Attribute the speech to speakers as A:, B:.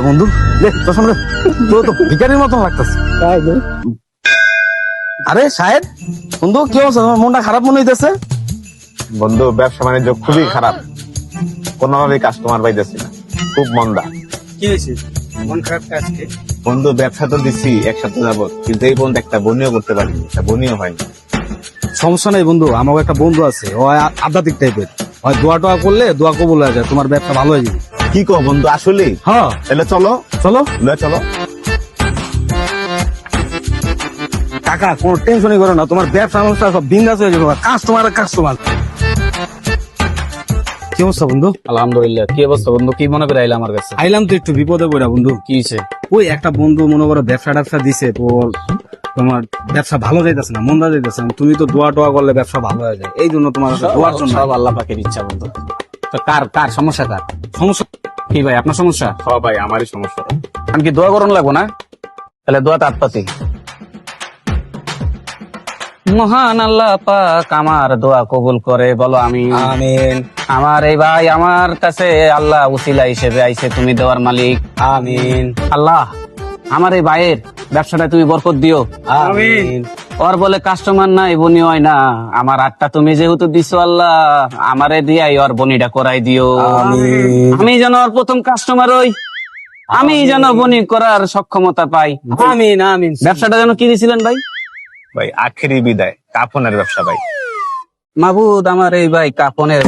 A: বন্ধু লে চশমা লে, তোর তো ভিখারির মতন লাগতেছে। আরে সাহেব বন্ধু কি অবস্থা, তোমার মনটা খারাপ মনে হইতেছে?
B: বন্ধু ব্যবসা বাণিজ্য খুবই খারাপ, কোনোভাবেই কাস্টমার পাইতেছি না, খুব মন্দা।
A: কি হয়েছে মন খারাপ আজকে?
B: বন্ধু ব্যবসা তো দিচ্ছি এক সপ্তাহ যাবত, কিন্তু এই পর্যন্ত একটা বনিও করতে পারিনি, একটা বনিও হয়নি।
A: সমস্যা নেই বন্ধু, আমার একটা বন্ধু আছে, ও আধ্যাত্মিক টাইপের, হয় দোয়া টোয়া করলে দোয়া কবুল হয়ে যায়, তোমার ব্যবসা ভালো হয়ে যাবে।
B: কি কো বন্ধু, আসলে?
A: হ্যাঁ
B: তাহলে চলো
A: চলো।
B: চলো।
A: কাকা কোনো টেনশনই করো না, তোমার ব্যবসা ব্যবসা সব বিন্দাস হয়ে যাবে, কাস্টমার কাস্টমার। কি অবস্থা বন্ধু?
C: আলহামদুলিল্লাহ। কি অবস্থা বন্ধু, কি মনে করে আইলা আমার কাছে?
A: আইলাম তো একটু বিপদে পড়া বন্ধু।
C: কি হয়েছে?
A: ওই একটা বন্ধু মনে করো ব্যবসা দিছে তো, তোমার ব্যবসা ভালো যাইতেছে না, মন্দা যাইতেছে না, তুমি তো দোয়া টোয়া করলে ব্যবসা ভালো হয়ে যায়, এই জন্য তোমার কাছে দোয়ার জন্য।
C: সব আল্লাহ পাকের ইচ্ছা বন্ধু। তো কার কার সমস্যা, কার
A: সমস্যা
C: কি ভাই? আপনার সমস্যা?
B: হ্যাঁ ভাই, আমারই সমস্যা।
C: আমি কি দোয়া করণ লাগবো না? তাহলে দোয়া তাৎপাতি। মহান আল্লাহ পাক আমার দোয়া কবুল করে, বলো আমি
A: আমিন।
C: আমার এই ভাই আমার কাছে আল্লাহ উসিলা হিসেবে আইছে, তুমি দেওয়ার মালিক।
A: আমিন
C: আল্লাহ আমার এই ভাইয়ের ব্যবসাটা তুমি বরকত দিও।
A: আমিন।
C: ওর বলে কাস্টমার নাই, বনি হয় না, আমার আটটা তুমি যেহেতু দিছো আল্লাহ, আমারে দিয়াই ওর বনিটা করাই দিও।
A: আমিন।
C: আমি যেন ওর প্রথম কাস্টমার হই, আমি যেন বনি করার সক্ষমতা পাই।
A: আমিন আমিন।
C: ব্যবসাটা যেন কি দিছিলেন ভাই?
B: ভাই আখেরি বিদায়, কাফনের ব্যবসা ভাই।
C: মাবুদ আমার এই ভাই কাপনের